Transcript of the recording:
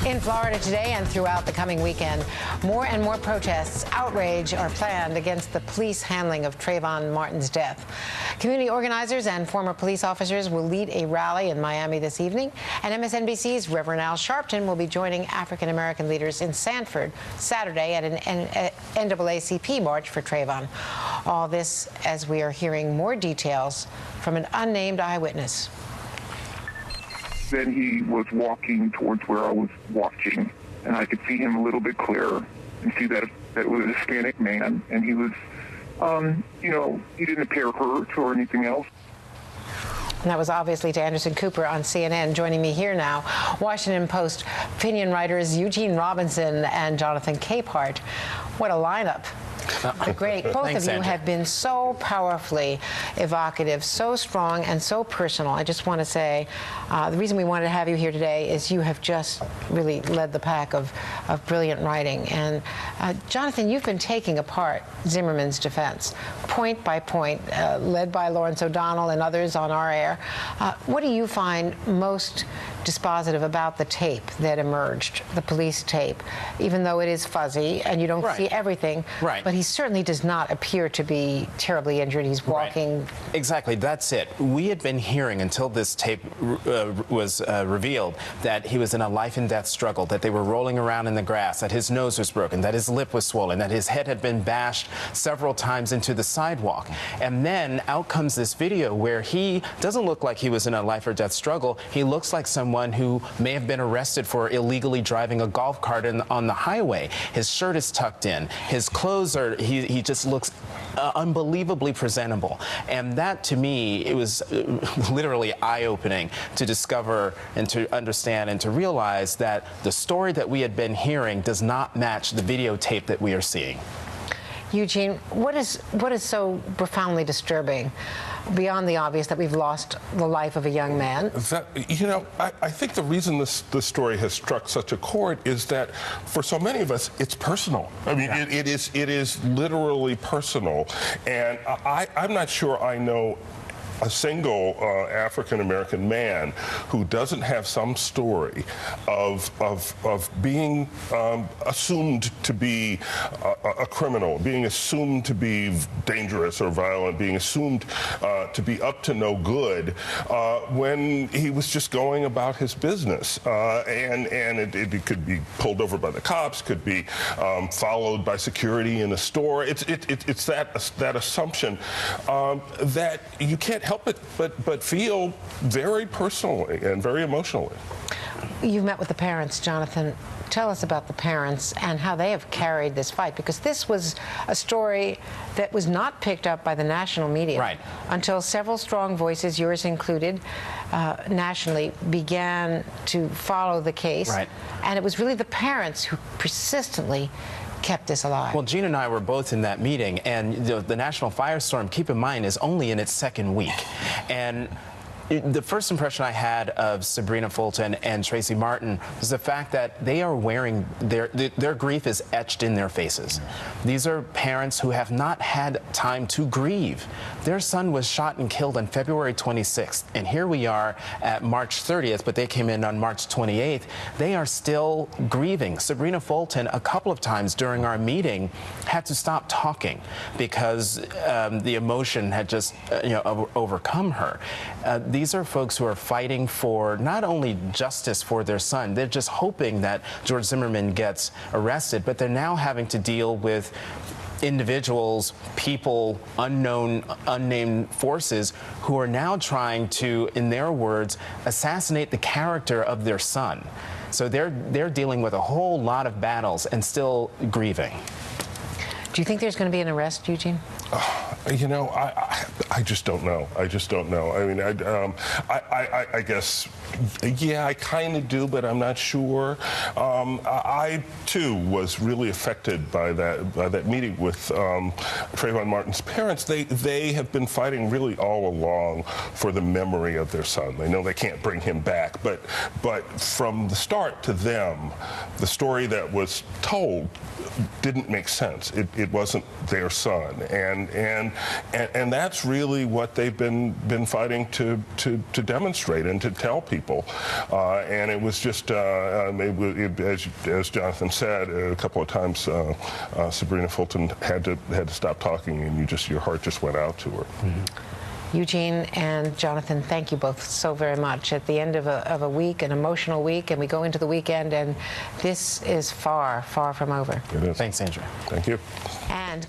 In Florida today and throughout the coming weekend, more and more protests, outrage are planned against the police handling of Trayvon Martin's death. Community organizers and former police officers will lead a rally in Miami this evening, and MSNBC's Reverend Al Sharpton will be joining African-American leaders in Sanford Saturday at an NAACP march for Trayvon. All this as we are hearing more details from an unnamed eyewitness. Then he was walking towards where I was watching, and I could see him a little bit clearer and see that it was a Hispanic man, and he was, he didn't appear hurt or anything else. And that was obviously to Anderson Cooper on CNN. Joining me here now, Washington Post opinion writers Eugene Robinson and Jonathan Capehart. What a lineup. Great. Both Thanks, of you Andrew. have been so powerfully evocative, so strong, and so personal. I just want to say the reason we wanted to have you here today is you have just really led the pack of brilliant writing. And Jonathan, you've been taking apart Zimmerman's defense, point by point, led by Lawrence O'Donnell and others on our air. What do you find most dispositive about the tape that emerged, the police tape, even though it is fuzzy and you don't see everything? Right. But he certainly does not appear to be terribly injured. He's walking. Right. Exactly. That's it. We had been hearing until this tape was revealed that he was in a life and death struggle, that they were rolling around in the grass, that his nose was broken, that his lip was swollen, that his head had been bashed several times into the sidewalk. And then out comes this video where he doesn't look like he was in a life or death struggle. He looks like someone who may have been arrested for illegally driving a golf cart on the highway. His shirt is tucked in. His clothes are, he just looks unbelievably presentable. And that, to me, it was literally eye-opening to discover and to understand and to realize that the story that we had been hearing does not match the videotape that we are seeing. Eugene, what is so profoundly disturbing, beyond the obvious, that we've lost the life of a young man? I think the reason this story has struck such a chord is that for so many of us, it's personal. I mean, it is literally personal, and I'm not sure I know a single African-American man who doesn't have some story of being assumed to be a criminal, being assumed to be dangerous or violent, being assumed to be up to no good when he was just going about his business. And it could be pulled over by the cops, could be followed by security in a store. It's that assumption that you can't help it but feel very personally and very emotionally. You've met with the parents, Jonathan. Tell us about the parents and how they have carried this fight, because this was a story that was not picked up by the national media until several strong voices, yours included, nationally, began to follow the case. And it was really the parents who persistently kept this alive. Well, Gene and I were both in that meeting, and the national firestorm, keep in mind, is only in its second week. And the first impression I had of Sabrina Fulton and Tracy Martin was the fact that they are wearing their grief is etched in their faces. These are parents who have not had time to grieve. Their son was shot and killed on February 26th, and here we are at March 30th, but they came in on March 28th. They are still grieving. Sabrina Fulton, a couple of times during our meeting, had to stop talking because the emotion had just overcome her. These are folks who are fighting for not only justice for their son, they're just hoping that George Zimmerman gets arrested, but they're now having to deal with individuals, people, unknown, unnamed forces who are now trying to, in their words, assassinate the character of their son. So they're dealing with a whole lot of battles and still grieving. Do you think there's going to be an arrest, Eugene? I just don't know. I just don't know. I mean, I guess, yeah, I kind of do, but I'm not sure. I too was really affected by that meeting with Trayvon Martin's parents. They have been fighting really all along for the memory of their son. They know they can't bring him back, but from the start to them, the story that was told didn't make sense. It wasn't their son, and that's really what they've been fighting to demonstrate and to tell people. And it was just, as Jonathan said a couple of times, Sabrina Fulton had to stop talking, and your heart just went out to her. Eugene and Jonathan, thank you both so very much. At the end of a week, an emotional week, and we go into the weekend, and this is far, far from over. It is. Thanks, Andrew. Thank you. And